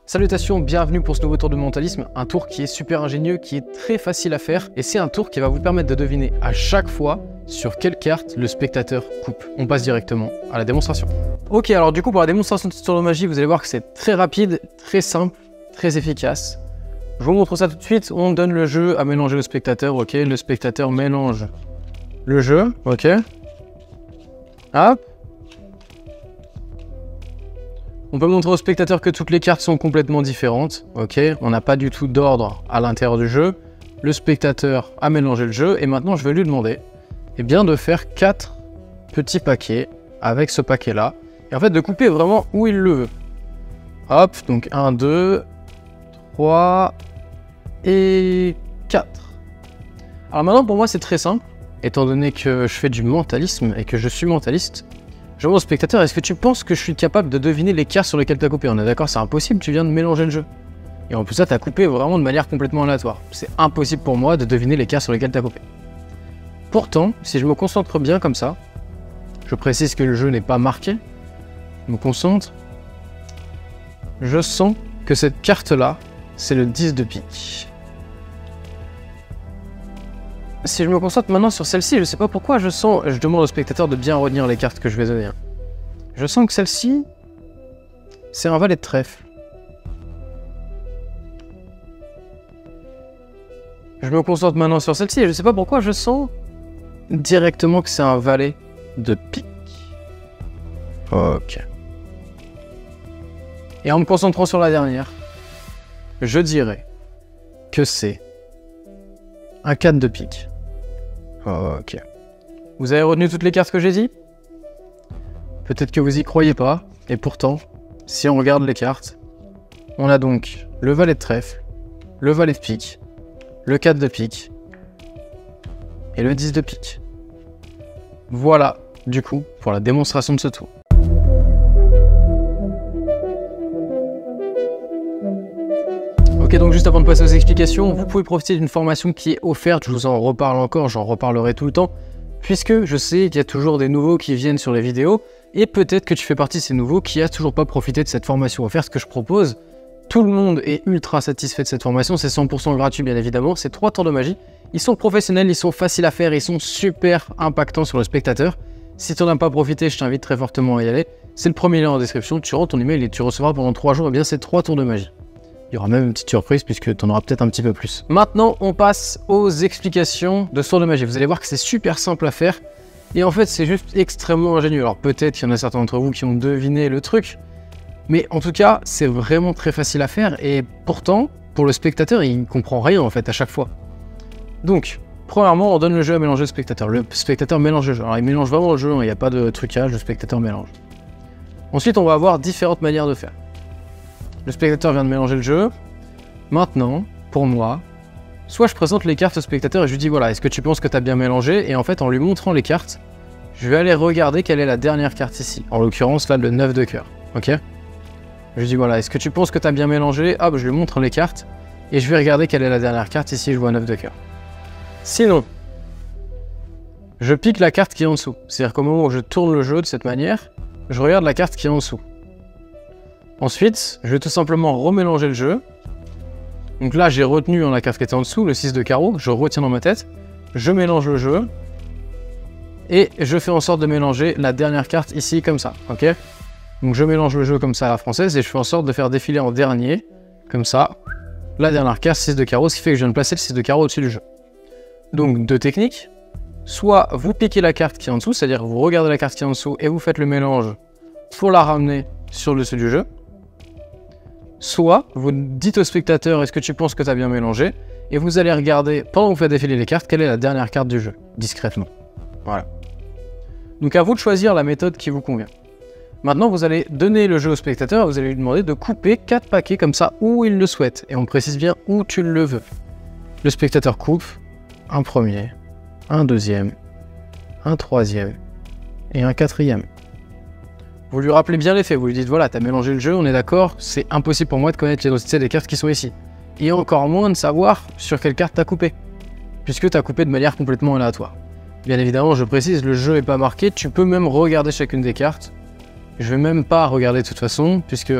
Salutations, bienvenue pour ce nouveau tour de mentalisme, un tour qui est super ingénieux, qui est très facile à faire, et c'est un tour qui va vous permettre de deviner à chaque fois sur quelle carte le spectateur coupe. On passe directement à la démonstration. Ok, alors du coup pour la démonstration de ce tour de magie, vous allez voir que c'est très rapide, très simple, très efficace. Je vous montre ça tout de suite, on donne le jeu à mélanger le spectateur, ok, le spectateur mélange le jeu, ok. Hop. On peut montrer au spectateur que toutes les cartes sont complètement différentes, ok. On n'a pas du tout d'ordre à l'intérieur du jeu. Le spectateur a mélangé le jeu et maintenant je vais lui demander de faire 4 petits paquets avec ce paquet-là. Et en fait de couper vraiment où il le veut. Hop, donc 1, 2, 3 et 4. Alors maintenant pour moi c'est très simple. Étant donné que je fais du mentalisme et que je suis mentaliste, je demande au spectateur, est-ce que tu penses que je suis capable de deviner les cartes sur lesquelles tu as coupé? On est d'accord, c'est impossible, tu viens de mélanger le jeu. Et en plus ça, tu as coupé vraiment de manière complètement aléatoire. C'est impossible pour moi de deviner les cartes sur lesquelles tu as coupé. Pourtant, si je me concentre bien comme ça, je précise que le jeu n'est pas marqué, je me concentre, je sens que cette carte-là, c'est le 10 de pique. Si je me concentre maintenant sur celle-ci, je sais pas pourquoi je demande au spectateur de bien retenir les cartes que je vais donner. Je sens que celle-ci, c'est un valet de trèfle. Je me concentre maintenant sur celle-ci et je sais pas pourquoi je sens directement que c'est un valet de pique. Ok. Et en me concentrant sur la dernière, je dirais que c'est un 4 de pique. Ok. Vous avez retenu toutes les cartes que j'ai dit? Peut-être que vous y croyez pas, et pourtant, si on regarde les cartes, on a donc le valet de trèfle, le valet de pique, le 4 de pique, et le 10 de pique. Voilà, du coup, pour la démonstration de ce tour. Ok, donc juste avant de passer aux explications, vous pouvez profiter d'une formation qui est offerte, je vous en reparle encore, j'en reparlerai tout le temps, puisque je sais qu'il y a toujours des nouveaux qui viennent sur les vidéos, et peut-être que tu fais partie de ces nouveaux qui n'a toujours pas profité de cette formation offerte que je propose. Tout le monde est ultra satisfait de cette formation, c'est 100% gratuit bien évidemment, c'est 3 tours de magie, ils sont professionnels, ils sont faciles à faire, ils sont super impactants sur le spectateur. Si tu n'en as pas profité, je t'invite très fortement à y aller, c'est le premier lien en description, tu rentres ton email et tu recevras pendant 3 jours ces 3 tours de magie. Il y aura même une petite surprise puisque tu en auras peut-être un petit peu plus. Maintenant, on passe aux explications de ce tour de magie. Vous allez voir que c'est super simple à faire. Et en fait, c'est juste extrêmement ingénieux. Alors peut-être qu'il y en a certains d'entre vous qui ont deviné le truc. Mais en tout cas, c'est vraiment très facile à faire. Et pourtant, pour le spectateur, il ne comprend rien en fait à chaque fois. Donc, premièrement, on donne le jeu à mélanger le spectateur. Le spectateur mélange le jeu. Alors il mélange vraiment le jeu, il n'y a pas de trucage, le spectateur mélange. Ensuite, on va avoir différentes manières de faire. Le spectateur vient de mélanger le jeu. Maintenant, pour moi, soit je présente les cartes au spectateur et je lui dis voilà, est-ce que tu penses que tu as bien mélangé? Et en fait, en lui montrant les cartes, je vais aller regarder quelle est la dernière carte ici. En l'occurrence, là, le 9 de cœur. Ok? Je lui dis voilà, est-ce que tu penses que tu as bien mélangé? Hop, je lui montre les cartes et je vais regarder quelle est la dernière carte. Ici, je vois 9 de cœur. Sinon, je pique la carte qui est en dessous. C'est-à-dire qu'au moment où je tourne le jeu de cette manière, je regarde la carte qui est en dessous. Ensuite, je vais tout simplement remélanger le jeu. Donc là, j'ai retenu la carte qui était en dessous, le 6 de carreau, je retiens dans ma tête. Je mélange le jeu. Et je fais en sorte de mélanger la dernière carte ici, comme ça, ok? Donc je mélange le jeu comme ça à la française et je fais en sorte de faire défiler en dernier, comme ça, la dernière carte, 6 de carreau, ce qui fait que je viens de placer le 6 de carreau au-dessus du jeu. Donc deux techniques. Soit vous piquez la carte qui est en dessous, c'est-à-dire vous regardez la carte qui est en dessous et vous faites le mélange pour la ramener sur le dessus du jeu. Soit vous dites au spectateur est-ce que tu penses que tu as bien mélangé et vous allez regarder pendant que vous faites défiler les cartes quelle est la dernière carte du jeu, discrètement. Voilà. Donc à vous de choisir la méthode qui vous convient. Maintenant vous allez donner le jeu au spectateur et vous allez lui demander de couper 4 paquets comme ça où il le souhaite et on précise bien où tu le veux. Le spectateur coupe un premier, un deuxième, un troisième et un quatrième. Vous lui rappelez bien les faits, vous lui dites voilà, t'as mélangé le jeu, on est d'accord, c'est impossible pour moi de connaître l'identité des cartes qui sont ici. Et encore moins de savoir sur quelle carte t'as coupé, puisque t'as coupé de manière complètement aléatoire. Bien évidemment, je précise, le jeu n'est pas marqué, tu peux même regarder chacune des cartes. Je vais même pas regarder de toute façon, puisque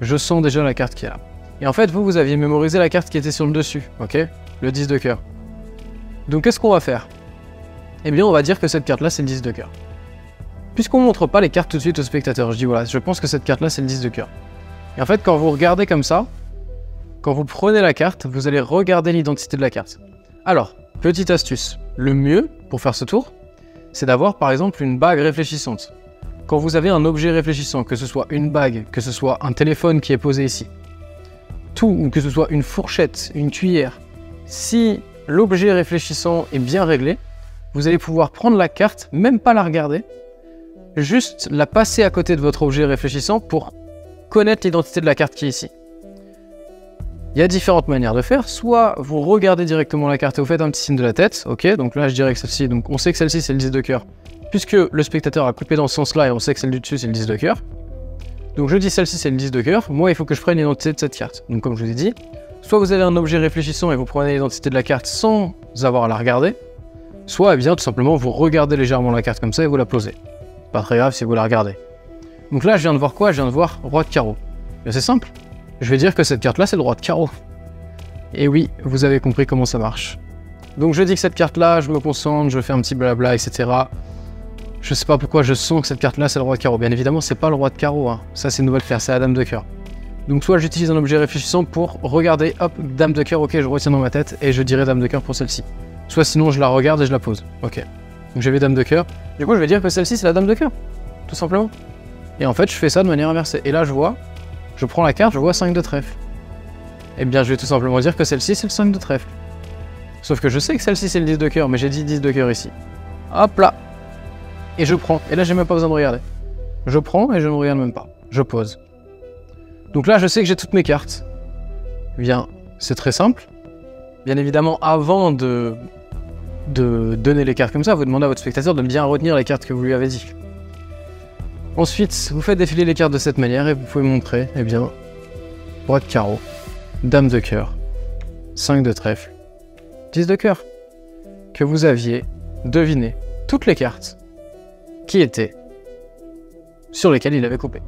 je sens déjà la carte qui est là. Et en fait, vous aviez mémorisé la carte qui était sur le dessus, ok? Le 10 de cœur. Donc qu'est-ce qu'on va faire? Eh bien, on va dire que cette carte-là, c'est le 10 de cœur. Puisqu'on ne montre pas les cartes tout de suite au spectateur, je dis voilà, je pense que cette carte-là, c'est le 10 de cœur. Et en fait, quand vous regardez comme ça, quand vous prenez la carte, vous allez regarder l'identité de la carte. Alors, petite astuce, le mieux pour faire ce tour, c'est d'avoir par exemple une bague réfléchissante. Quand vous avez un objet réfléchissant, que ce soit une bague, que ce soit un téléphone qui est posé ici, tout, ou que ce soit une fourchette, une cuillère, si l'objet réfléchissant est bien réglé, vous allez pouvoir prendre la carte, même pas la regarder, juste la passer à côté de votre objet réfléchissant pour connaître l'identité de la carte qui est ici. Il y a différentes manières de faire, soit vous regardez directement la carte et vous faites un petit signe de la tête, ok, donc là je dirais que celle-ci, donc on sait que celle-ci c'est le 10 de cœur, puisque le spectateur a coupé dans ce sens-là et on sait que celle du dessus c'est le 10 de cœur. Donc je dis celle-ci c'est le 10 de cœur, moi il faut que je prenne l'identité de cette carte. Donc comme je vous ai dit, soit vous avez un objet réfléchissant et vous prenez l'identité de la carte sans avoir à la regarder, soit eh bien tout simplement vous regardez légèrement la carte comme ça et vous la posez. Pas très grave si vous la regardez. Donc là je viens de voir quoi? Je viens de voir roi de carreau. C'est simple, je vais dire que cette carte là c'est le roi de carreau. Et oui, vous avez compris comment ça marche. Donc je dis que cette carte là, je me concentre, je fais un petit blabla, etc. Je sais pas pourquoi je sens que cette carte là c'est le roi de carreau. Bien évidemment c'est pas le roi de carreau, hein. Ça c'est une nouvelle carte, c'est la dame de cœur. Donc soit j'utilise un objet réfléchissant pour regarder, hop, dame de cœur, ok, je retiens dans ma tête et je dirai dame de cœur pour celle-ci. Soit sinon je la regarde et je la pose, ok. Donc j'avais dame de cœur, du coup je vais dire que celle-ci c'est la dame de cœur, tout simplement. Et en fait je fais ça de manière inversée. Et là je vois, je prends la carte, je vois 5 de trèfle. Et bien je vais tout simplement dire que celle-ci c'est le 5 de trèfle. Sauf que je sais que celle-ci c'est le 10 de cœur, mais j'ai dit 10 de cœur ici. Hop là. Et je prends, et là j'ai même pas besoin de regarder. Je prends et je ne regarde même pas, je pose. Donc là je sais que j'ai toutes mes cartes. Bien, c'est très simple. Bien évidemment avant de donner les cartes comme ça, vous demandez à votre spectateur de bien retenir les cartes que vous lui avez dit. Ensuite, vous faites défiler les cartes de cette manière et vous pouvez montrer, eh bien, roi de carreau, dame de cœur, 5 de trèfle, 10 de cœur, que vous aviez deviné toutes les cartes qui étaient sur lesquelles il avait coupé.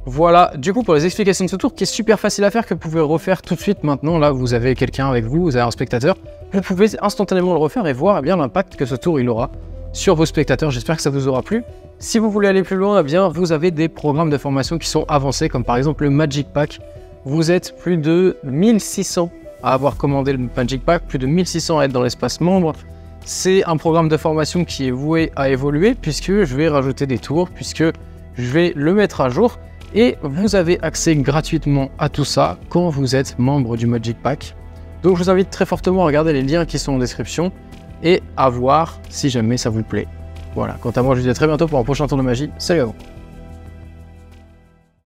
Voilà, du coup pour les explications de ce tour qui est super facile à faire, que vous pouvez refaire tout de suite maintenant, là vous avez quelqu'un avec vous, vous avez un spectateur, vous pouvez instantanément le refaire et voir eh bien l'impact que ce tour il aura sur vos spectateurs. J'espère que ça vous aura plu. Si vous voulez aller plus loin, eh bien vous avez des programmes de formation qui sont avancés, comme par exemple le Magic Pack. Vous êtes plus de 1600 à avoir commandé le Magic Pack, plus de 1600 à être dans l'espace membre. C'est un programme de formation qui est voué à évoluer, puisque je vais rajouter des tours, puisque je vais le mettre à jour. Et vous avez accès gratuitement à tout ça quand vous êtes membre du Magic Pack. Donc je vous invite très fortement à regarder les liens qui sont en description et à voir si jamais ça vous plaît. Voilà, quant à moi je vous dis à très bientôt pour un prochain tour de magie. Salut à vous!